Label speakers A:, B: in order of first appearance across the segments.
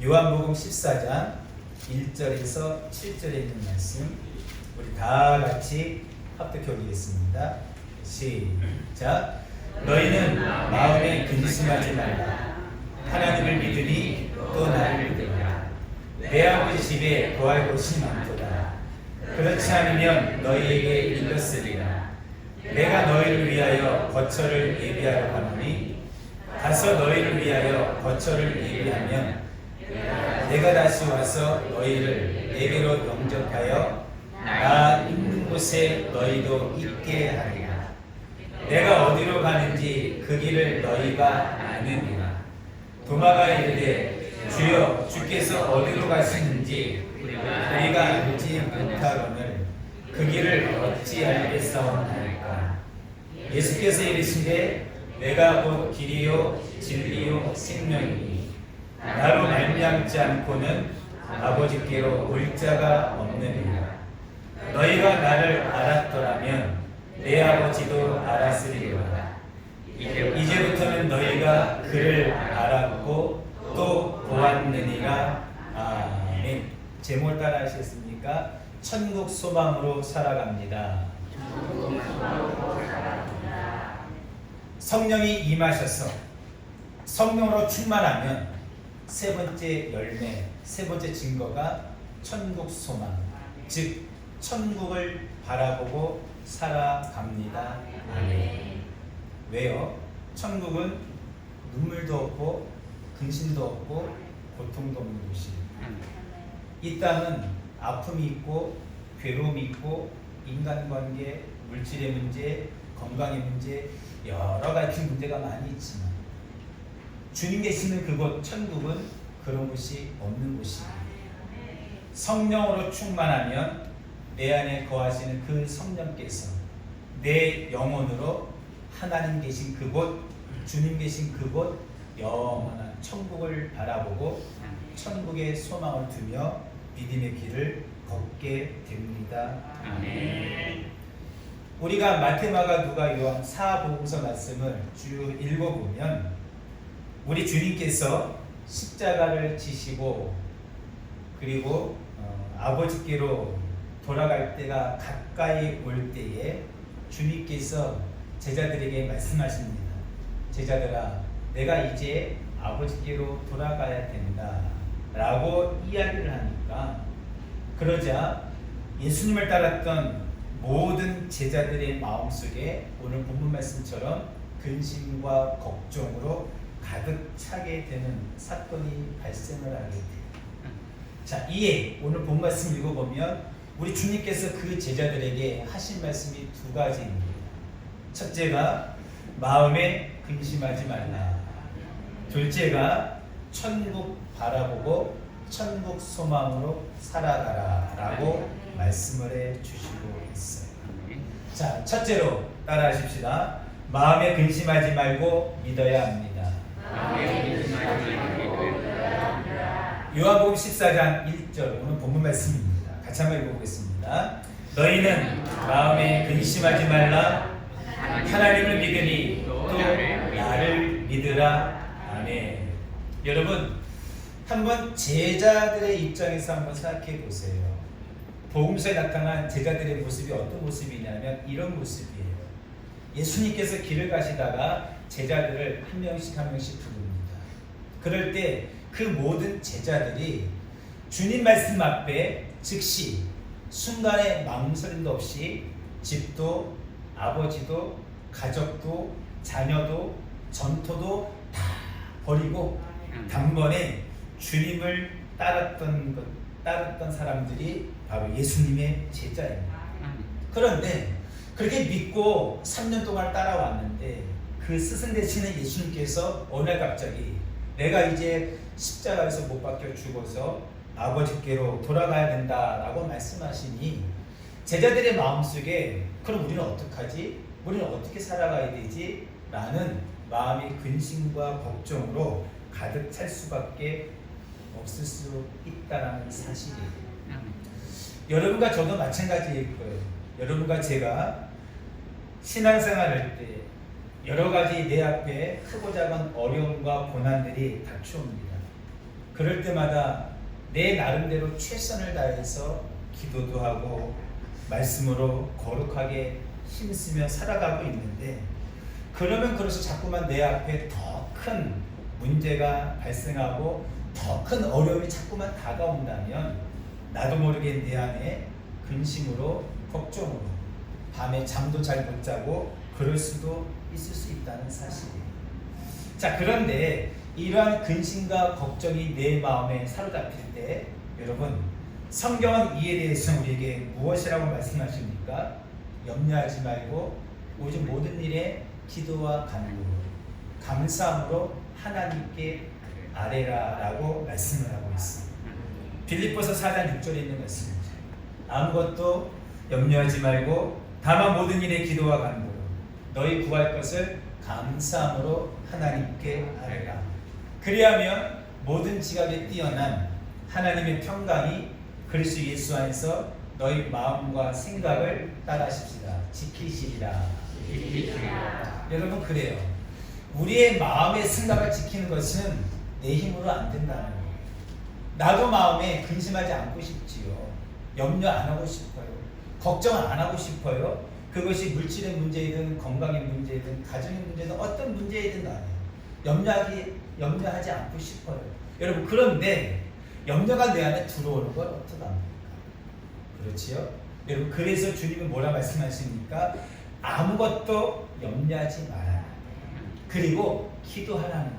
A: 요한복음 14장 1절에서 7절에 있는 말씀 우리 다 같이 합독해 보겠습니다. 시작. 너희는 마음에 근심하지 말라. 하나님을 믿으니 또 나를 믿으라. 내 아버지 집에 거할 곳이 많도다. 그렇지 않으면 너희에게 일렀으리라. 내가 너희를 위하여 거처를 예비하러 가노니 가서 너희를 위하여 거처를 예비하면 내가 다시 와서 너희를 내게로 영접하여 나 있는 곳에 너희도 있게 하리라. 내가 어디로 가는지 그 길을 너희가 아느니라. 도마가 이르되 주여 주께서 어디로 가시는지 우리가 알지 못하거늘 그 길을 어찌 알겠사옵나이까. 예수께서 이르시되 내가 곧 길이요 진리요 생명이니 나로 말미암지 않고는 아버지께로 올 자가 없느니라. 너희가 나를 알았더라면 내 아버지도 알았으리로다. 이제부터는 너희가 그를 알았고 또 보았느니라. 아멘. 제목 따라 하시겠습니까? 천국 소망으로 살아갑니다. 성령이 임하셔서 성령으로 충만하면 세 번째 열매, 세 번째 증거가 천국 소망, 즉 천국을 바라보고 살아갑니다. 아멘. 왜요? 천국은 눈물도 없고 근심도 없고 고통도 없는 곳이에요. 이 땅은 아픔이 있고 괴로움이 있고 인간관계, 물질의 문제, 건강의 문제, 여러 가지 문제가 많이 있지만 주님 계시는 그곳 천국은 그런 곳이 없는 곳입니다. 성령으로 충만하면 내 안에 거하시는 그 성령께서 내 영혼으로 하나님 계신 그곳, 주님 계신 그곳 영원한 천국을 바라보고 천국의 소망을 두며 믿음의 길을 걷게 됩니다. 아멘. 우리가 마태, 마가, 누가, 요한 사복음서 말씀을 쭉 읽어보면 우리 주님께서 십자가를 지시고 그리고 아버지께로 돌아갈 때가 가까이 올 때에 주님께서 제자들에게 말씀하십니다. 제자들아, 내가 이제 아버지께로 돌아가야 된다 라고 이야기를 하니까 그러자 예수님을 따랐던 모든 제자들의 마음속에 오늘 본문 말씀처럼 근심과 걱정으로 가득 차게 되는 사건이 발생을 하게 돼요. 자, 이에 오늘 본 말씀 읽어보면 우리 주님께서 그 제자들에게 하신 말씀이 두 가지입니다. 첫째가 마음에 근심하지 말라. 둘째가 천국 바라보고 천국 소망으로 살아가라 라고 말씀을 해 주시고 있어요. 자, 첫째로 따라 하십시다. 마음에 근심하지 말고 믿어야 합니다. 요한복음 14장 1절 오늘 본문 말씀입니다. 같이 한번 읽어보겠습니다. 너희는 마음에 근심하지 말라. 하나님을 믿으니 또 나를 믿으라. 아멘. 여러분, 한번 제자들의 입장에서 한번 생각해 보세요. 복음서에 나타난 제자들의 모습이 어떤 모습이냐면 이런 모습이에요. 예수님께서 길을 가시다가 제자들을 한 명씩 부릅니다. 그럴 때 그 모든 제자들이 주님 말씀 앞에 즉시 순간의 망설임도 없이 집도 아버지도 가족도 자녀도 전토도 다 버리고 단번에 주님을 따랐던 사람들이 바로 예수님의 제자입니다. 그런데 그렇게 믿고 3년 동안 따라왔는데 그 스승 되시는 예수님께서 어느 날 갑자기 내가 이제 십자가에서 못 박혀 죽어서 아버지께로 돌아가야 된다라고 말씀하시니 제자들의 마음속에 그럼 우리는 어떡하지? 우리는 어떻게 살아가야 되지? 라는 마음이 근심과 걱정으로 가득 찰 수밖에 없을 수 있다는 사실이에요. 여러분과 저도 마찬가지일 거예요. 여러분과 제가 신앙생활할 때 여러 가지 내 앞에 크고 작은 어려움과 고난들이 닥쳐옵니다. 그럴 때마다 내 나름대로 최선을 다해서 기도도 하고 말씀으로 거룩하게 힘쓰며 살아가고 있는데, 그러면 그럴수록 자꾸만 내 앞에 더 큰 문제가 발생하고 더 큰 어려움이 자꾸만 다가온다면 나도 모르게 내 안에 근심으로 걱정으로 밤에 잠도 잘 못 자고 그럴 수도 있을 수 있다는 사실이에요. 자, 그런데 이러한 근심과 걱정이 내 마음에 사로잡힐 때 여러분, 성경은 이에 대해서 우리에게 무엇이라고 말씀하십니까? 염려하지 말고 오직 모든 일에 기도와 간구로 감사함으로 하나님께 아뢰라 라고 말씀을 하고 있습니다. 빌립보서 4장 6절에 있는 말씀입니다. 아무것도 염려하지 말고 다만 모든 일에 기도와 간구로 너희 구할 것을 감사함으로 하나님께 아뢰라. 그리하면 모든 지각에 뛰어난 하나님의 평강이 그리스도 예수 안에서 너희 마음과 생각을 따라하십시다. 지키시리라. 여러분, 그래요. 우리의 마음의 생각을 지키는 것은 내 힘으로 안 된다는 거예요. 나도 마음에 근심하지 않고 싶지요. 염려 안 하고 싶어요. 걱정 안 하고 싶어요. 그것이 물질의 문제이든 건강의 문제이든 가정의 문제든 어떤 문제이든 간에 염려하지 않고 싶어요. 여러분, 그런데 염려가 내 안에 들어오는 걸 어떡합니까? 그렇지요? 여러분, 그래서 주님은 뭐라 말씀하십니까? 아무것도 염려하지 말아라. 그리고 기도하라는 것.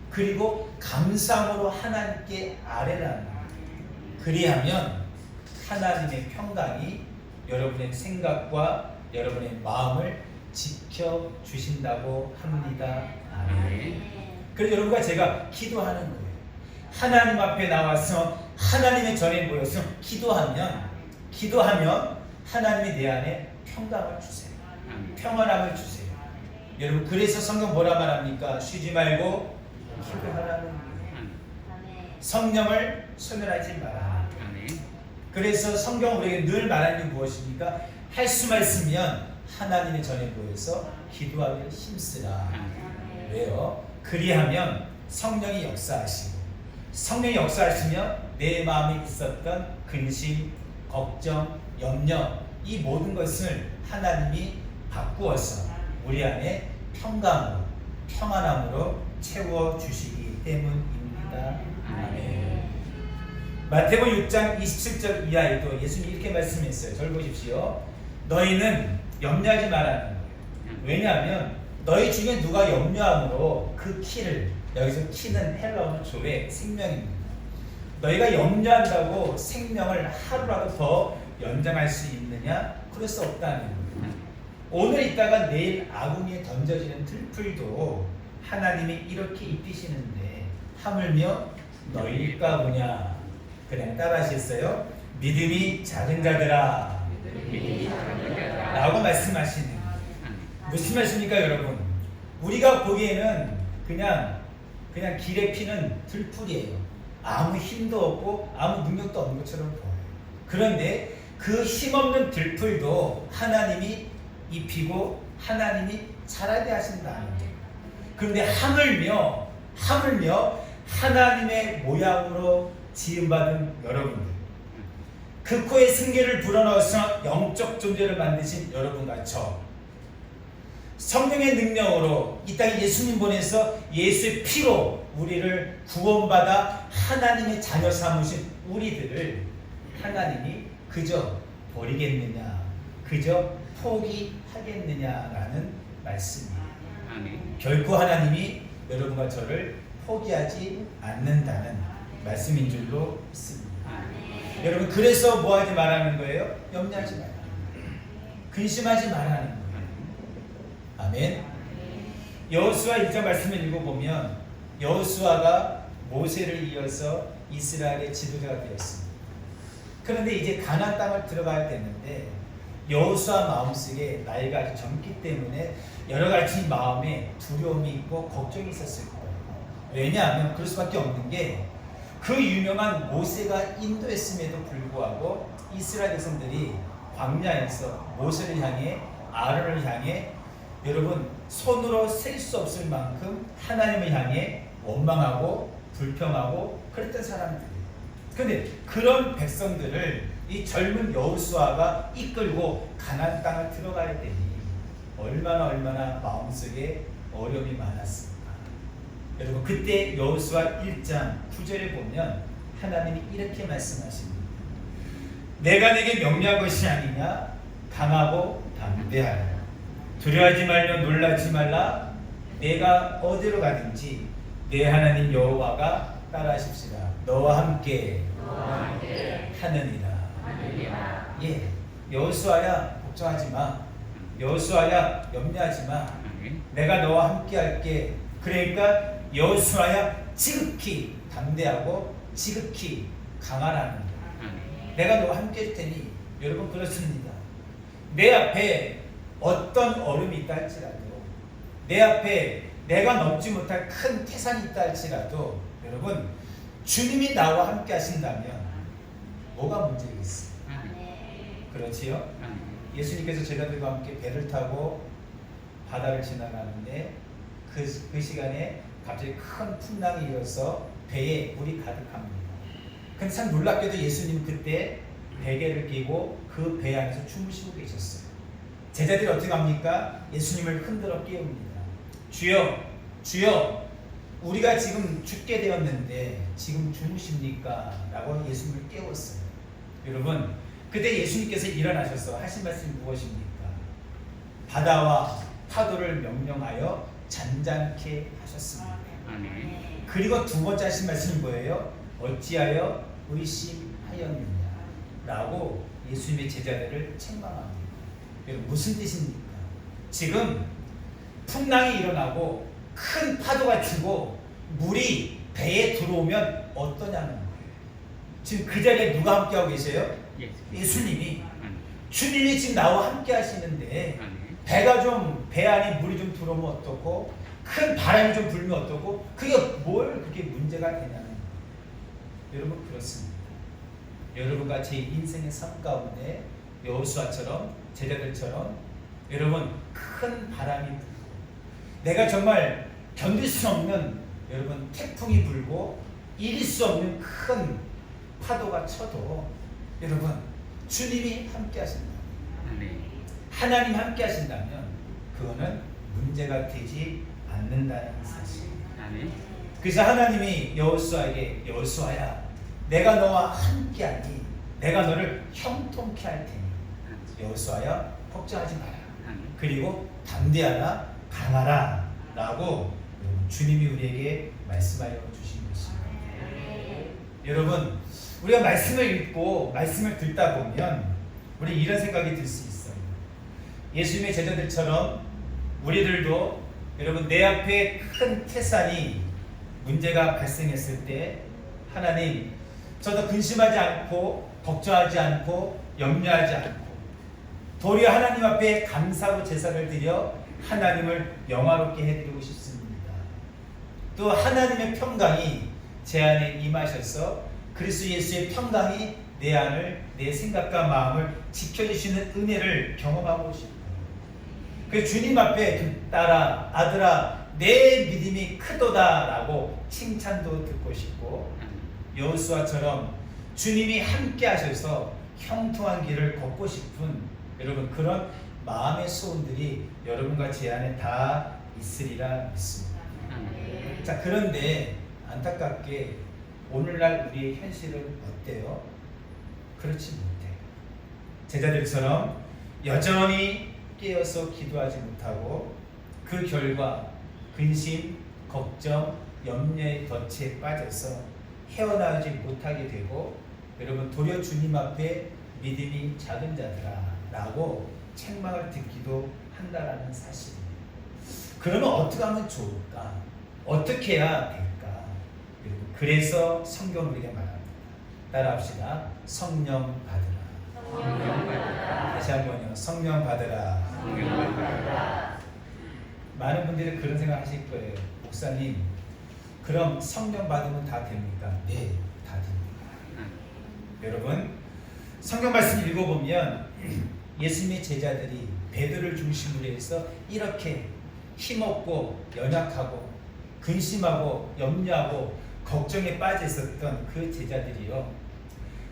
A: 그리고 감사함으로 하나님께 아뢰라는 것. 그리하면 하나님의 평강이 여러분의 생각과 여러분의 마음을 지켜주신다고 합니다. 아멘. 그래서 여러분과 제가 기도하는 거예요. 하나님 앞에 나와서 하나님의 전에 모여서 기도하면 하나님이 내 안에 평강을 주세요. 평안함을 주세요. 여러분, 그래서 성경 뭐라 말합니까? 쉬지 말고 기도하라는 거예요. 성령을 소멸하지 마라. 그래서 성경 우리에게 늘 말하는 게 무엇입니까? 할 수만 있으면 하나님의 전에 모여서 기도하기를 힘쓰라. 왜요? 그리하면 성령이 역사하시고, 성령이 역사하시면 내 마음에 있었던 근심, 걱정, 염려, 이 모든 것을 하나님이 바꾸어서 우리 안에 평강으로, 평안함으로 채워주시기 때문입니다. 아멘. 마태복음 6장 27절 이하에도 예수님이 이렇게 말씀했어요. 절 보십시오. 너희는 염려하지 말라는 거예요. 왜냐하면 너희 중에 누가 염려함으로 그 키를, 여기서 키는 헬라어로 조회, 생명입니다. 너희가 염려한다고 생명을 하루라도 더 연장할 수 있느냐? 그럴 수 없다는 거예요. 오늘 있다가 내일 아궁이에 던져지는 들풀도 하나님이 이렇게 입히시는데 하물며 너희일까 보냐. 그냥 따라하셨어요. 믿음이 작은 자들아 라고 말씀하시는 거예요. 무슨 말씀입니까, 여러분? 우리가 보기에는 그냥 길에 피는 들풀이에요. 아무 힘도 없고 아무 능력도 없는 것처럼 보여요. 그런데 그 힘없는 들풀도 하나님이 입히고 하나님이 자라게 하신다는 거예요. 그런데 하물며 하나님의 모양으로 지음받은 여러분들, 그 코에 승계를 불어넣어서 영적 존재를 만드신 여러분과 저, 성령의 능력으로 이 땅에 예수님 보내서 예수의 피로 우리를 구원받아 하나님의 자녀 삼으신 우리들을 하나님이 그저 버리겠느냐, 그저 포기하겠느냐라는 말씀이에요. 결코 하나님이 여러분과 저를 포기하지 않는다는 말씀인 줄로 믿습니다. 여러분, 그래서 뭐 하지 말라는 거예요? 염려하지 말라는 거예요. 근심하지 말라는 거예요. 아멘. 여호수아 1장 말씀을 읽어보면 여호수아가 모세를 이어서 이스라엘의 지도자가 되었습니다. 그런데 이제 가나안 땅을 들어가야 되는데 여호수아 마음속에 나이가 아주 젊기 때문에 여러 가지 마음에 두려움이 있고 걱정이 있었을 거예요. 왜냐하면 그럴 수밖에 없는 게 그 유명한 모세가 인도했음에도 불구하고 이스라엘 백성들이 광야에서 모세를 향해, 아론을 향해 여러분 손으로 셀 수 없을 만큼 하나님을 향해 원망하고 불평하고 그랬던 사람들이에요. 근데 그런 백성들을 이 젊은 여호수아가 이끌고 가나안 땅을 들어가야 되니 얼마나 마음속에 어려움이 많았습니까? 여러분, 그때 여호수아 1장 9절에 보면 하나님이 이렇게 말씀하십니다. 내가 네게 명령한 것이 아니냐? 강하고 담대하라. 두려워하지 말며 놀라지 말라. 내가 어디로 가든지 내 하나님 여호와가 따라하십시다. 너와 함께 하느니라. 예, 여호수아야 걱정하지 마. 여호수아야 염려하지 마. 내가 너와 함께 할게. 그러니까 여호수아야 지극히 담대하고 지극히 강하라는 거예요. 내가 너와 함께 할 테니. 여러분, 그렇습니다. 내 앞에 어떤 얼음이 있다 할지라도, 내 앞에 내가 넘지 못할 큰 태산이 있다 할지라도, 여러분, 주님이 나와 함께 하신다면 뭐가 문제겠어요? 그렇지요? 예수님께서 제자들과 함께 배를 타고 바다를 지나가는데 그 시간에 갑자기 큰 풍랑이 일어서 배에 물이 가득합니다. 근데 참 놀랍게도 예수님 그때 베개를 끼고 그 배 안에서 주무시고 계셨어요. 제자들이 어떻게 합니까? 예수님을 흔들어 깨웁니다. 주여, 주여, 우리가 지금 죽게 되었는데 지금 주무십니까? 라고 예수님을 깨웠어요. 여러분, 그때 예수님께서 일어나셔서 하신 말씀이 무엇입니까? 바다와 파도를 명령하여 잔잔케 하셨습니다. 그리고 두 번째 하신 말씀이 뭐예요? 어찌하여 의심하였느냐? 라고 예수님의 제자들을 책망합니다. 여러분, 무슨 뜻입니까? 지금 풍랑이 일어나고 큰 파도가 치고 물이 배에 들어오면 어떠냐는 거예요. 지금 그 자리에 누가 함께하고 계세요? 예수님이. 주님이 지금 나와 함께 하시는데 배가 좀, 배 안에 물이 좀 들어오면 어떻고 큰 바람이 좀 불면 어떻고 그게 뭘 그렇게 문제가 되냐는 거예요. 여러분, 그렇습니다. 여러분과 제 인생의 삶 가운데 여호수아처럼 제자들처럼 여러분 큰 바람이 불고 내가 정말 견딜 수 없는 여러분 태풍이 불고 이길 수 없는 큰 파도가 쳐도 여러분 주님이 함께 하신다면 하나님 함께 하신다면 그거는 문제가 되지 않는다는 사실. 그래서 하나님이 여호수아에게 여호수아야 내가 너와 함께하니 내가 너를 형통케 할 테니 여호수아야 걱정하지 마라. 그리고 담대하라 강하라 라고 주님이 우리에게 말씀하여 주신 것입니다. 여러분, 우리가 말씀을 읽고 말씀을 듣다 보면 우리 이런 생각이 들 수 있어요. 예수님의 제자들처럼 우리들도 여러분 내 앞에 큰 태산이 문제가 발생했을 때 하나님 저도 근심하지 않고 걱정하지 않고 염려하지 않고 도리어 하나님 앞에 감사로 제사를 드려 하나님을 영화롭게 해드리고 싶습니다. 또 하나님의 평강이 제 안에 임하셔서 그리스도 예수의 평강이 내 안을 내 생각과 마음을 지켜주시는 은혜를 경험하고 싶어요. 그래서 주님 앞에 딸아 아들아 내 믿음이 크도다 라고 칭찬도 듣고 싶고 여호수아처럼 주님이 함께 하셔서 형통한 길을 걷고 싶은 여러분 그런 마음의 소원들이 여러분과 제 안에 다 있으리라 믿습니다. 자, 그런데 안타깝게 오늘날 우리의 현실은 어때요? 그렇지 못해요. 제자들처럼 여전히 깨어서 기도하지 못하고 그 결과 근심, 걱정, 염려의 덫에 빠져서 헤어나오지 못하게 되고 여러분 도리어 주님 앞에 믿음이 작은 자들아 라고 책망을 듣기도 한다라는 사실입니다. 그러면 어떻게 하면 좋을까? 어떻게 해야 될까? 그래서 성경은 우리에게 말합니다. 따라합시다. 성령 받으라.
B: 성령 받으라.
A: 다시 한번요. 성령 받으라.
B: 성령 받으라.
A: 많은 분들이 그런 생각 하실 거예요. 목사님, 그럼 성령 받으면 다 됩니까? 네, 다 됩니다. 여러분, 성경 말씀 읽어보면 예수님의 제자들이 베드로를 중심으로 해서 이렇게 힘없고 연약하고 근심하고 염려하고 걱정에 빠져 있었던 그 제자들이요,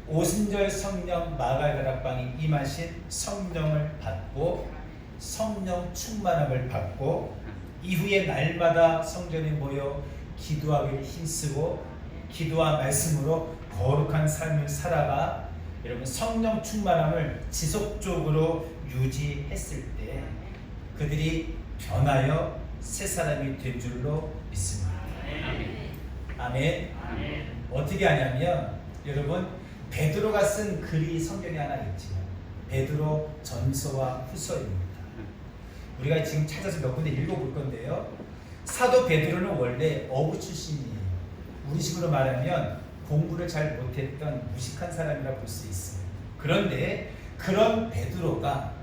A: 오순절 성령 마가다락방에 임하신 성령을 받고 성령 충만함을 받고 이후에 날마다 성전에 모여 기도하기를 힘쓰고 기도와 말씀으로 거룩한 삶을 살아가 여러분 성령 충만함을 지속적으로 유지했을 때 그들이 변하여 새 사람이 된 줄로 믿습니다. 아멘. 어떻게 하냐면 여러분 베드로가 쓴 글이 성경에 하나 있지요. 베드로 전서와 후서입니다. 우리가 지금 찾아서 몇 군데 읽어볼 건데요. 사도 베드로는 원래 어부 출신이에요. 우리식으로 말하면 공부를 잘 못했던 무식한 사람이라 볼 수 있어요. 그런데 그런 베드로가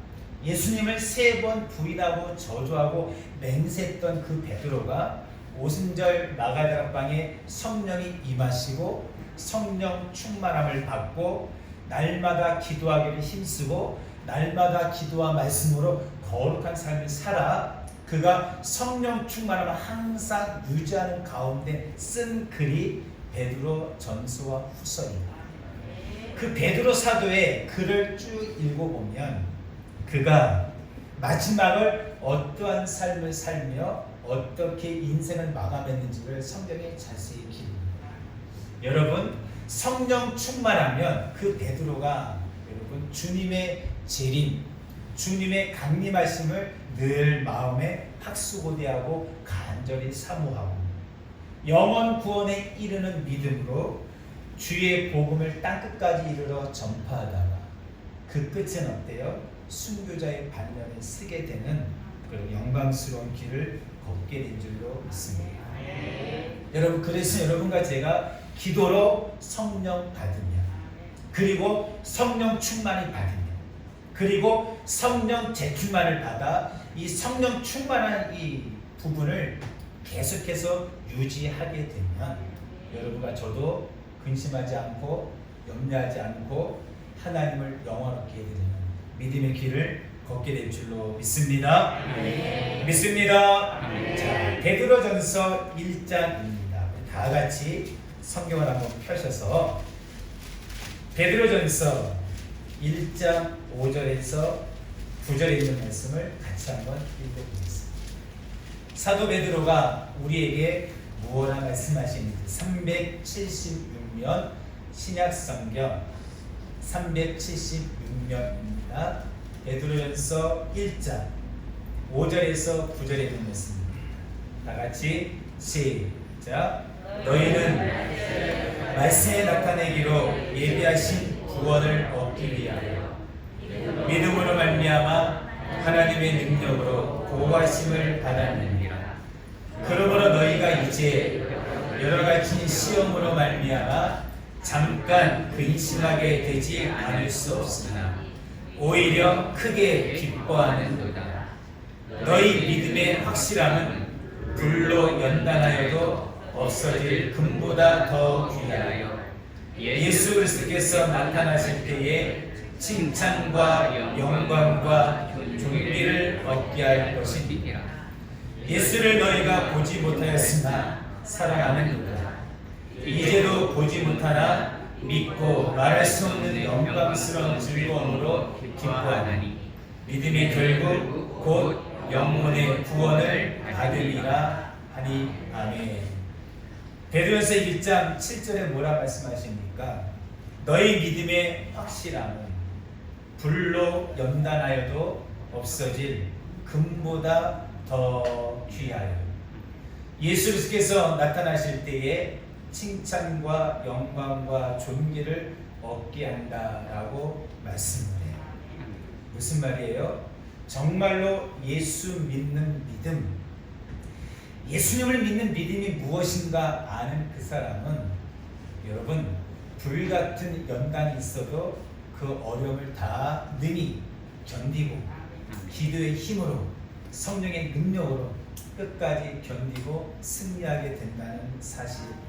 A: 예수님을 3번 부인하고 저주하고 맹세했던 그 베드로가 오순절 마가다락방에 성령이 임하시고 성령 충만함을 받고 날마다 기도하기를 힘쓰고 날마다 기도와 말씀으로 거룩한 삶을 살아 그가 성령 충만함을 항상 유지하는 가운데 쓴 글이 베드로 전서와 후서입니다. 그 베드로 사도의 글을 쭉 읽어보면 그가 마지막을 어떠한 삶을 살며 어떻게 인생을 마감했는지를 성경에 자세히 기록합니다. 여러분 성령 충만하면 그 베드로가 여러분 주님의 재림, 주님의 강림하심을 늘 마음에 학수고대하고 간절히 사모하고 영원 구원에 이르는 믿음으로 주의 복음을 땅끝까지 이르러 전파하다가 그 끝은 어때요? 순교자의 반면에 쓰게 되는 그 영광스러운 길을 걷게 된 줄로 믿습니다. 여러분 그래서 여러분과 제가 기도로 성령 받으며 그리고 성령 충만을 받으며 그리고 성령 재충만을 받아 이 성령 충만한 이 부분을 계속해서 유지하게 되면 여러분과 저도 근심하지 않고 염려하지 않고 하나님을 영원하게 되는 믿음의 길을 걷게 될 줄로 믿습니다. 믿습니다. 자, 베드로전서 1장입니다. 다 같이 성경을 한번 펴셔서 베드로전서 1장 5절에서 9절에 있는 말씀을 같이 한번 읽어보겠습니다. 사도 베드로가 우리에게 무엇을 말씀하시는지 376면 신약성경 376면입니다. 베드로전서 1장 5절에서 9절에 있는 말씀입니다. 다 같이 시작. 너희는 말씀에 나타내기로 예비하신 구원을 얻기 위하여 믿음으로 말미암아 하나님의 능력으로 보호하심을 받았느니라. 그러므로 너희가 이제 여러 가지 시험으로 말미암아 잠깐 근심하게 되지 않을 수 없으나 오히려 크게 기뻐하는도다. 너희 믿음의 확실함은 불로 연단하여도 없어질 금보다 더 귀하여 예수 그리스도께서 나타나실 때에 칭찬과 영광과 존귀를 얻게 할 것이니라. 예수를 너희가 보지 못하였으나 사랑하는도다. 이제도 보지 못하나 믿고 말할 수 없는 영광스러운 즐거움으로 기뻐하나니 믿음의 결국 곧 영혼의 구원을 받으리라 하니 아멘. 베드로전서 1장 7절에 뭐라 말씀하십니까? 너희 믿음의 확실함은 불로 연단하여도 없어질 금보다 더 귀하여 예수 그리스도께서 나타나실 때에 칭찬과 영광과 존귀를 얻게 한다라고 말씀을 해요. 무슨 말이에요? 정말로 예수 믿는 믿음, 예수님을 믿는 믿음이 무엇인가 아는 그 사람은 여러분 불같은 연단이 있어도 그 어려움을 다 능히 견디고 기도의 힘으로 성령의 능력으로 끝까지 견디고 승리하게 된다는 사실입니다.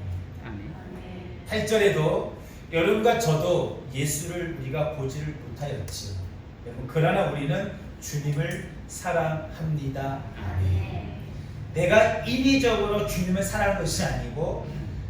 A: 8절에도 여러분과 저도 예수를 우리가 보지를 못하였지요. 여러분 그러나 우리는 주님을 사랑합니다. 아멘. 내가 인위적으로 주님을 사랑하는 것이 아니고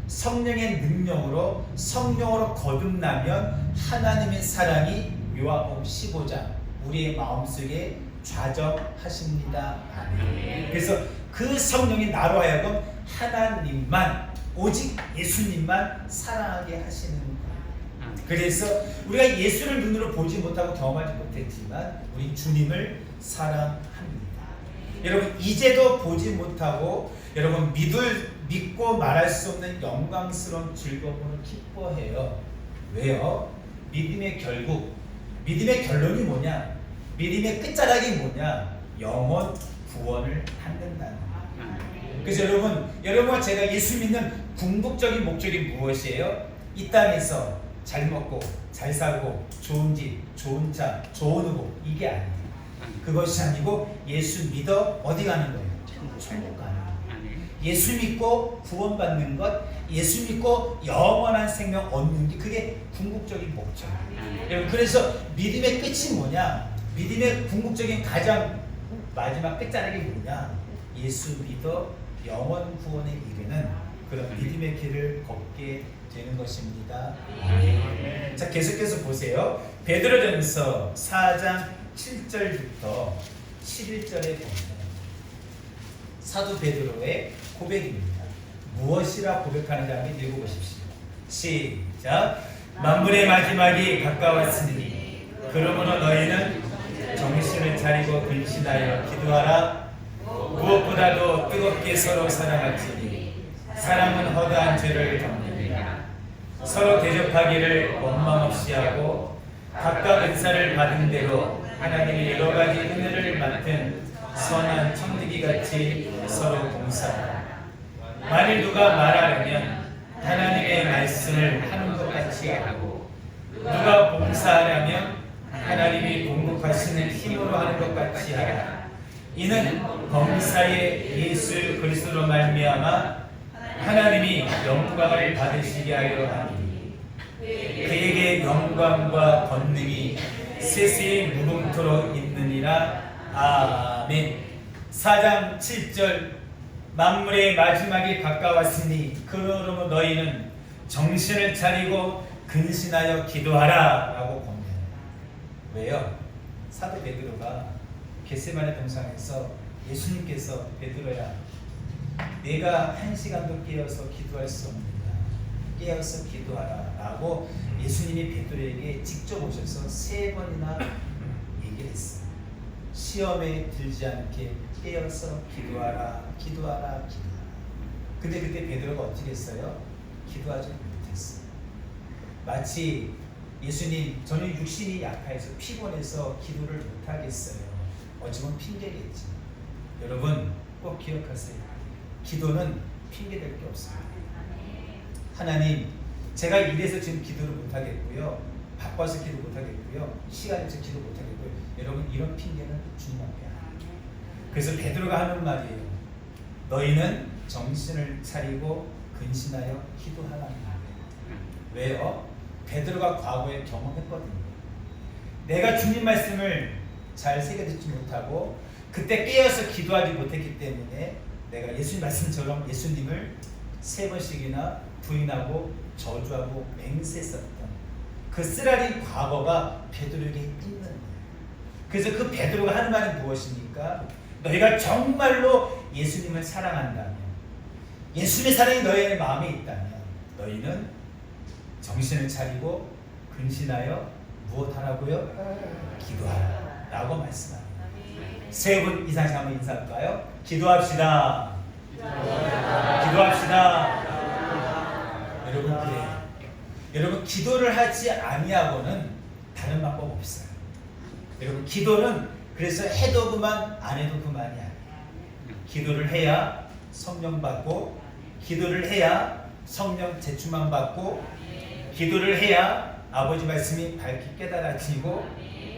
A: 성령의 능력으로 성령으로 거듭나면 하나님의 사랑이 요한복음 15장 우리의 마음속에 좌정하십니다. 아멘. 그래서 그 성령이 나로 하여금 하나님만 오직 예수님만 사랑하게 하시는 거예요. 그래서 우리가 예수를 눈으로 보지 못하고 경험하지 못했지만 우리 주님을 사랑합니다. 여러분 이제도 보지 못하고 여러분 믿고 말할 수 없는 영광스러운 즐거움으로 기뻐해요. 왜요? 믿음의 결론이 뭐냐? 믿음의 끝자락이 뭐냐? 영혼 구원을 받는다는 거예요. 그래서 여러분과 제가 예수 믿는 궁극적인 목적이 무엇이에요? 이 땅에서 잘 먹고 잘 살고 좋은 집, 좋은 차, 좋은 후보 이게 아니에요. 그것이 아니고 예수 믿어 어디 가는 거예요? 천국 가는 거예요. 예수 믿고 구원받는 것, 예수 믿고 영원한 생명 얻는 게 그게 궁극적인 목적이에요. 여러분 그래서 믿음의 끝이 뭐냐? 믿음의 궁극적인 가장 마지막 끝자락이 뭐냐? 예수 믿어 영원 구원에 이르는 그런 믿음의 길을 걷게 되는 것입니다. 자 계속해서 보세요. 베드로전서 4장 7절부터 11절에 보면 사도 베드로의 고백입니다. 무엇이라 고백하는지 한번 읽어보십시오. 시작. 만물의 마지막이 가까웠으니 그러므로 너희는 정신을 차리고 근신하여 기도하라. 무엇보다도 뜨겁게 서로 사랑할지니 사랑은 허다한 죄를 덮느니라. 서로 대접하기를 원망 없이 하고 각각 은사를 받은 대로 하나님이 여러 가지 은혜를 맡은 선한 청지기 같이 서로 봉사하라. 만일 누가 말하려면 하나님의 말씀을 하는 것 같이 하고 누가 봉사하려면 하나님이 공급하시는 힘으로 하는 것 같이 하라. 이는 범사의 예수 그리스도로 말미암아 하나님이 영광을 받으시게 하려 하니 그에게 영광과 권능이 세세히 무궁토록 있느니라. 아멘. 4장 7절 만물의 마지막이 가까웠으니 그러므로 너희는 정신을 차리고 근신하여 기도하라 라고 권면해요. 왜요? 사도 베드로가 겟세마네 동산에서 예수님께서 베드로야 내가 1시간도 깨어서 기도할 수 없느냐 깨어서 기도하라 라고 예수님이 베드로에게 직접 오셔서 3번이나 얘기를 했어요. 시험에 들지 않게 깨어서 기도하라. 근데 그때 베드로가 어떻게 했어요? 기도하지 못했어요. 마치 예수님 저는 육신이 약해서 피곤해서 기도를 못하겠어요. 어찌 보면 핑계겠지. 여러분 꼭 기억하세요. 기도는 핑계될 게 없습니다. 하나님 제가 이래서 지금 기도를 못하겠고요. 바빠서 기도 못하겠고요. 시간이 없어서 기도 못하겠고요. 여러분 이런 핑계는 주님 앞에 안 해요. 그래서 베드로가 하는 말이에요. 너희는 정신을 차리고 근신하여 기도하라는 말이에요. 왜요? 베드로가 과거에 경험했거든요. 내가 주님 말씀을 잘 새겨듣지 못하고 그때 깨어서 기도하지 못했기 때문에 내가 예수님 말씀처럼 예수님을 3번씩이나 부인하고 저주하고 맹세했었던 그 쓰라린 과거가 베드로에게 있는 거예요. 그래서 그 베드로가 하는 말이 무엇입니까? 너희가 정말로 예수님을 사랑한다면 예수님의 사랑이 너희의 마음에 있다면 너희는 정신을 차리고 근신하여 무엇하라고요? 기도하라 라고 말씀합니다. 3분 이상씩 한번 인사할까요? 기도합시다. 기도합시다. 여러분 그래요. 여러분 기도를 하지 아니하고는 다른 방법 없어요. 여러분 기도는 그래서 해도 그만 안 해도 그만이 아니에요. 기도를 해야 성령 받고 기도를 해야 성령 제출만 받고 기도를 해야 아버지 말씀이 밝히 깨달아지고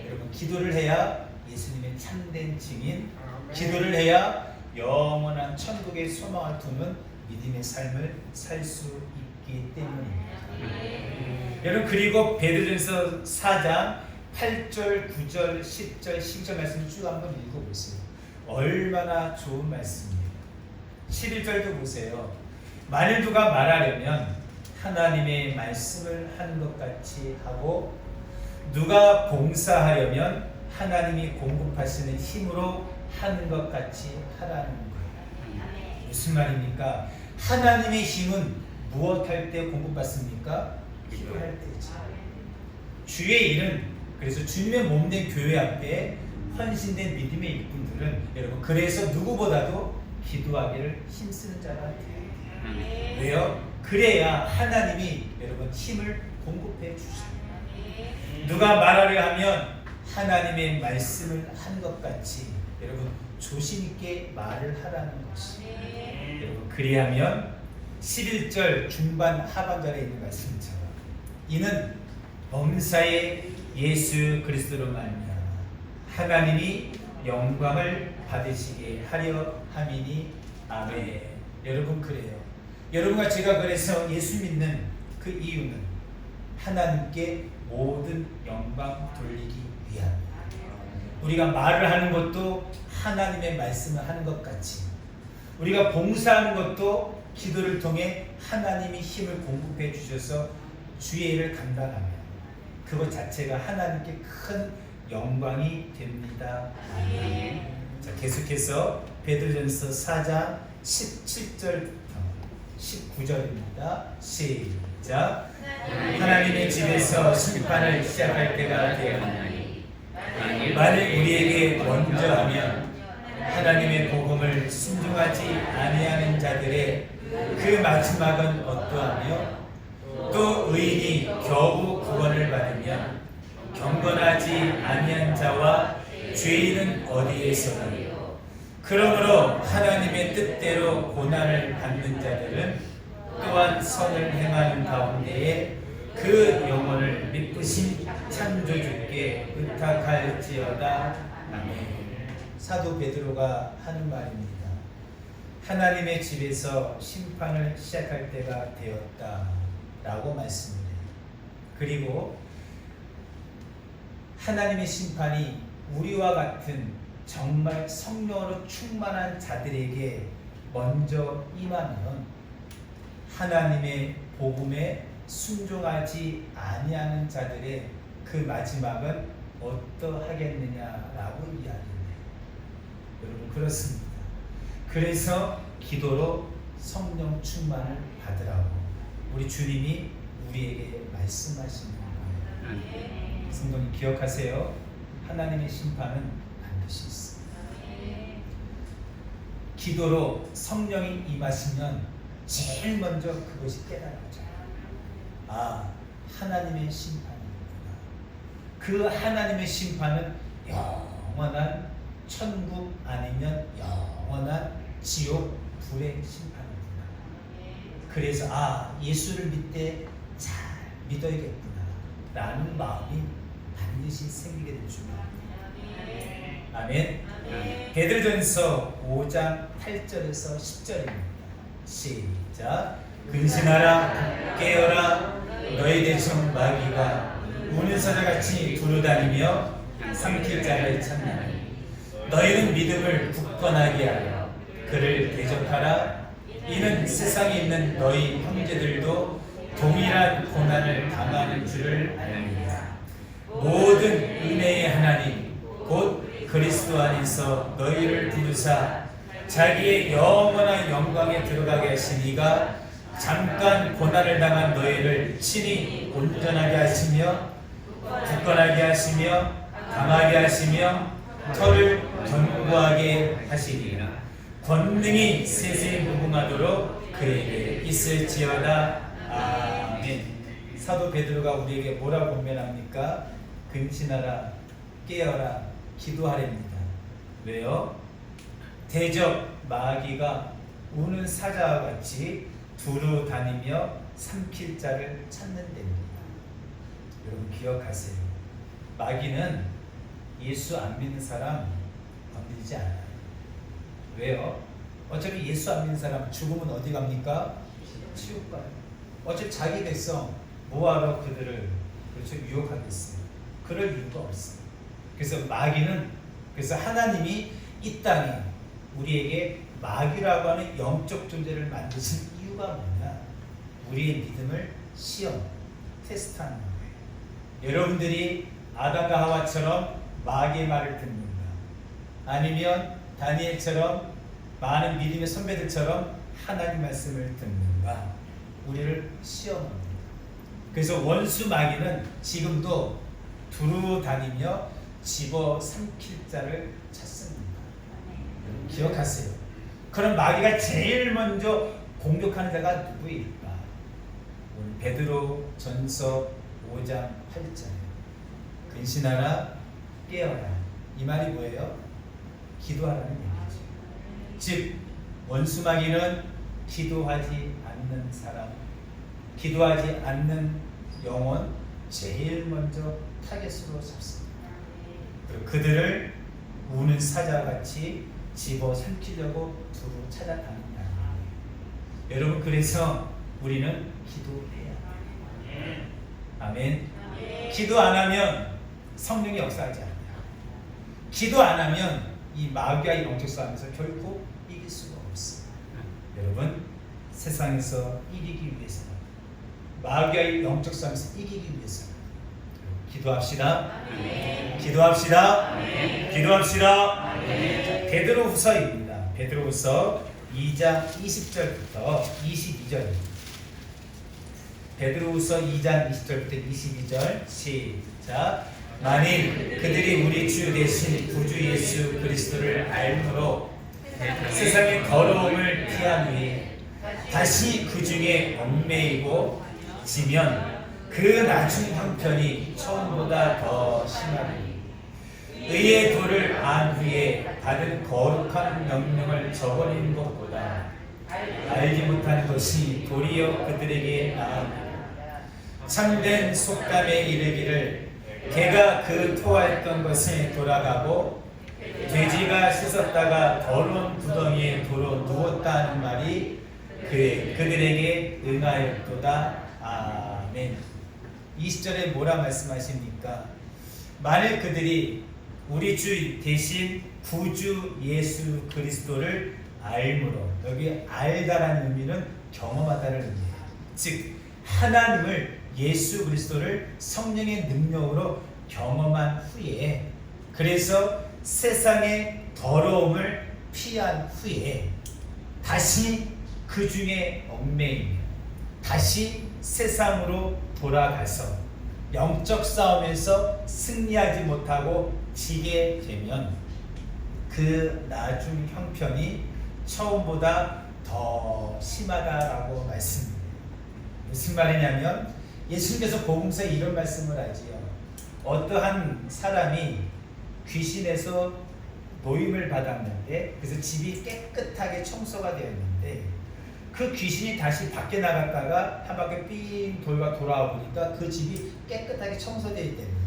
A: 여러분 기도를 해야 예수님의 참된 증인 기도를 해야 영원한 천국의 소망을 두는 믿음의 삶을 살 수 있기 때문입니다. 여러분 그리고 베드로전서 4장 8절, 9절, 10절, 12절 말씀 쭉 한번 읽어보세요. 얼마나 좋은 말씀이에요. 11절도 보세요. 만일 누가 말하려면 하나님의 말씀을 하는 것 같이 하고, 누가 봉사하려면 하나님이 공급하시는 힘으로 하는 것 같이 하라는 거예요. 무슨 말입니까? 하나님의 힘은 무엇 할 때 공급받습니까? 기도할 때죠. 주의 일은, 그래서 주님의 몸된 교회 앞에 헌신된 믿음의 일꾼들은 여러분, 그래서 누구보다도 기도하기를 힘쓰는 자가 돼요. 왜요? 그래야 하나님이 여러분 힘을 공급해 주십니다. 누가 말하려 하면 하나님의 말씀을 하는 것 같이 여러분 조심 있게 말을 하라는 것이, 여러분 그리하면 11절 중반 하반절에 있는 말씀처럼 이는 범사의 예수 그리스도로 말미암아 하나님이 영광을 받으시게 하려 함이니 아멘. 여러분 그래요. 여러분과 제가 그래서 예수 믿는 그 이유는 하나님께 모든 영광 돌리기 위함. 우리가 말을 하는 것도 하나님의 말씀을 하는 것 같이, 우리가 봉사하는 것도 기도를 통해 하나님이 힘을 공급해 주셔서 주의 일을 감당하면 그것 자체가 하나님께 큰 영광이 됩니다. 자, 계속해서 베드로전서 4장 17절부터 19절입니다. 시작. 하나님의 집에서 심판을 시작할 때가 되었나니 만일 우리에게 먼저 하면 하나님의 복음을 순종하지 아니하는 자들의 그 마지막은 어떠하며, 또 의인이 겨우 구원을 받으면 경건하지 아니한 자와 죄인은 어디에서는, 그러므로 하나님의 뜻대로 고난을 받는 자들은 또한 선을 행하는 가운데에 그 영혼을 믿으신 창조주께 의탁할지어다. 아멘. 사도 베드로가 하는 말입니다. 하나님의 집에서 심판을 시작할 때가 되었다 라고 말씀해요. 그리고 하나님의 심판이 우리와 같은 정말 성령으로 충만한 자들에게 먼저 임하면 하나님의 복음에 순종하지 아니하는 자들의 그 마지막은 어떠하겠느냐라고 이야기해요. 여러분 그렇습니다. 그래서 기도로 성령 충만을 받으라고 우리 주님이 우리에게 말씀하시는 거예요. 성도님 기억하세요. 하나님의 심판은 반드시 있습니다. 기도로 성령이 임하시면 제일 먼저 그것이 깨달아져요. 아, 하나님의 심판이구나. 그 하나님의 심판은 영원한 천국 아니면 영원한 지옥 불의 심판이구나. 그래서 예수를 믿되 잘 믿어야겠구나 라는 마음이 반드시 생기게 될 줄 압니다. 아멘. 베드로전서 5장 8절에서 10절입니다. 시작. 근신하라, 깨어라, 너희 대적 마귀가 우는 사자같이 두루다니며 삼킬 자를 찾나니 너희는 믿음을 굳건하게 하여 그를 대적하라. 이는 세상에 있는 너희 형제들도 동일한 고난을 당하는 줄을 알미라. 모든 은혜의 하나님 곧 그리스도 안에서 너희를 부르사 자기의 영원한 영광에 들어가게 하시니가 잠깐 고난을 당한 너희를 친히 온전하게 하시며 굳건하게 하시며 강하게 하시며 털을 견고하게 하시리라. 권능이 세세 무궁하도록 그에게 있을지어다. 아멘. 사도 베드로가 우리에게 뭐라고 권면합니까? 근신하라, 깨어라, 기도하랍니다. 왜요? 대적 마귀가 우는 사자와 같이 두루 다니며 삼킬 자를 찾는 데입니다. 여러분 기억하세요. 마귀는 예수 안 믿는 사람 건들지 않아요. 왜요? 어차피 예수 안 믿는 사람 죽으면 어디 갑니까? 지옥 가요. 어차피 자기 백성 뭐하러 그들을 그렇죠 유혹하겠어요. 그럴 이유가 없어요. 그래서 마귀는, 그래서 하나님이 이 땅에 우리에게 마귀라고 하는 영적 존재를 만드신 이유가 뭐냐? 우리의 믿음을 시험, 테스트하는 거예요. 여러분들이 아담과 하와처럼 마귀의 말을 듣는가? 아니면 다니엘처럼 많은 믿음의 선배들처럼 하나님 말씀을 듣는가? 우리를 시험합니다. 그래서 원수 마귀는 지금도 두루 다니며 집어 삼킬 자를 찾습니다. 기억하세요. 그럼 마귀가 제일 먼저 공격하는 자가 누구일까? 오늘 베드로 전서 5장 8절에 근신하라 깨어라. 이 말이 뭐예요? 기도하라는 얘기죠. 즉 원수 마귀는 기도하지 않는 사람, 기도하지 않는 영혼 제일 먼저 타겟으로 잡습니다. 그리고 그들을 우는 사자같이 집어 삼키려고 두루 찾아다닌다는 거예요. 여러분, 그래서 우리는 기도해야 돼요. 아멘. 기도 안 하면 성령이 역사하지 않아요. 기도 안 하면 이 마귀와의 영적 싸움에서 결코 이길 수가 없어요. 여러분, 세상에서 이기기 위해서는, 마귀와의 영적 싸움에서 이기기 위해서는 기도합시다.
B: 아멘.
A: 기도합시다.
B: 아멘.
A: 기도합시다.
B: 아멘.
A: 자, 베드로후서입니다. 베드로후서 2장 20절부터 22절입니다. 베드로후서 2장 20절부터 22절 시작. 만일 그들이 우리 주 대신 구주 예수 그리스도를 알므로 세상의 더러움을 피한 후에 다시 그 중에 얽매이고 지면 그 나중 형편이 처음보다 더 심하니 의의 도를 안 후에 받은 거룩한 명령을 저버리는 것보다 알지 못하는 것이 도리어 그들에게 나으니라. 참된 속담에 이르기를 개가 그 토하였던 것에 돌아가고 돼지가 씻었다가 더러운 구덩이에 도로 누웠다 하는 말이 그들에게 응하였도다. 아멘. 20절에 뭐라 말씀하십니까? 만일 그들이 우리 주 대신 구주 예수 그리스도를 알므로, 여기 알다라는 의미는 경험하다를 의미해요. 즉 하나님을, 예수 그리스도를 성령의 능력으로 경험한 후에, 그래서 세상의 더러움을 피한 후에 다시 그 중에 얽매이며 다시 세상으로 돌아가서 영적 싸움에서 승리하지 못하고 지게 되면 그 나중 형편이 처음보다 더 심하다라고 말씀드려요. 무슨 말이냐면 예수님께서 복음서에 이런 말씀을 하지요. 어떠한 사람이 귀신에서 노임을 받았는데, 그래서 집이 깨끗하게 청소가 되었는데 그 귀신이 다시 밖에 나갔다가 한 바퀴 삥 돌아 보니까 그 집이 깨끗하게 청소되어 있답니다.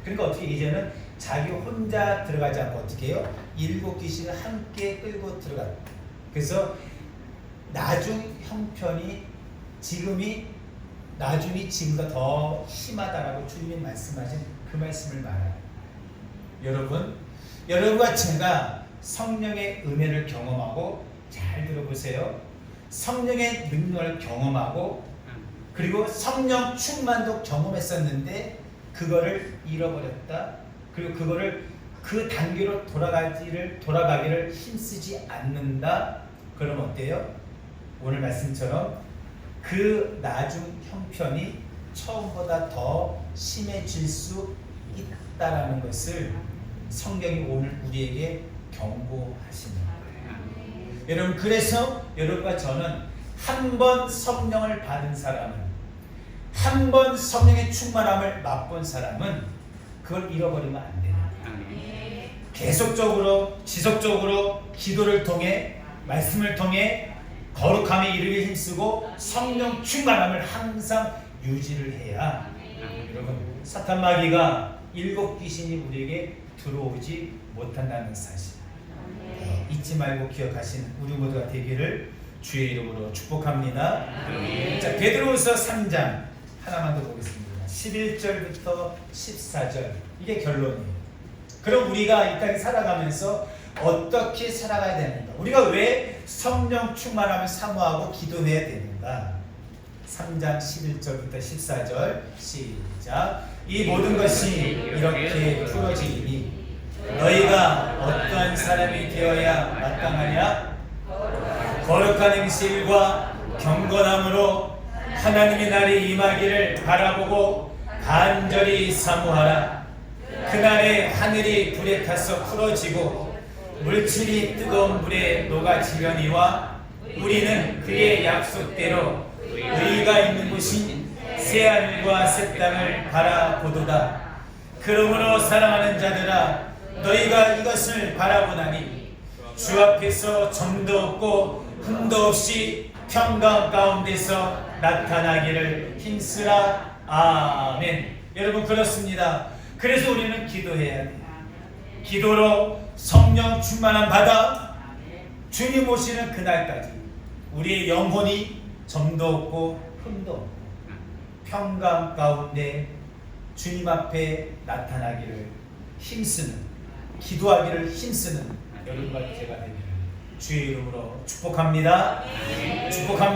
A: 그러니까 어떻게 이제는 자기 혼자 들어가지 않고 어떻게 해요? 7 귀신을 함께 끌고 들어갑니다. 그래서 나중 형편이 나중이 지금보다 더 심하다라고 주님이 말씀하신 그 말씀을 말해요. 여러분과 제가 성령의 은혜를 경험하고, 잘 들어보세요. 성령의 능력을 경험하고 그리고 성령 충만도 경험했었는데 그거를 잃어버렸다. 그리고 그거를 그 단계로 돌아가기를 힘쓰지 않는다. 그럼 어때요? 오늘 말씀처럼 그 나중 형편이 처음보다 더 심해질 수 있다라는 것을 성경이 오늘 우리에게 경고하시는 거예요. 여러분, 그래서 여러분과 저는 한 번 성령을 받은 사람은, 한 번 성령의 충만함을 맛본 사람은 그걸 잃어버리면 안 돼요. 계속적으로 지속적으로 기도를 통해, 말씀을 통해 거룩함에 이르게 힘쓰고 성령 충만함을 항상 유지를 해야, 여러분, 사탄 마귀가 7 귀신이 우리에게 들어오지 못한다는 사실 잊지 말고 기억하시는 우리 모두가 되기를 주의 이름으로 축복합니다. 자, 베드로후서 3장 하나만 더 보겠습니다. 11절부터 14절, 이게 결론이에요. 그럼 우리가 이 땅에 살아가면서 어떻게 살아가야 되는가? 우리가 왜 성령 충만함을 사모하고 기도해야 되는가? 3장 11절부터 14절 시작. 이 모든 것이 이렇게 풀어지니 너희가 어떠한 사람이 되어야 마땅하냐? 거룩한 행실과 경건함으로 하나님의 날이 임하기를 바라보고 간절히 사모하라. 그날에 하늘이 불에 타서 풀어지고 물질이 뜨거운 물에 녹아지려니와 우리는 그의 약속대로 의가 있는 곳인 새하늘과 새 땅을 바라보도다. 그러므로 사랑하는 자들아, 너희가 이것을 바라보나니 주 앞에서 점도 없고 흠도 없이 평강 가운데서 나타나기를 힘쓰라. 아멘. 여러분, 그렇습니다. 그래서 우리는 기도해야 돼요. 기도로 성령 충만함 받아 주님 오시는 그날까지 우리의 영혼이 점도 없고 흠도 없고 평강 가운데 주님 앞에 나타나기를 힘쓰는, 기도하기를 힘쓰는 여러분과 제가 되기를 주의 이름으로 축복합니다. 축복합니다.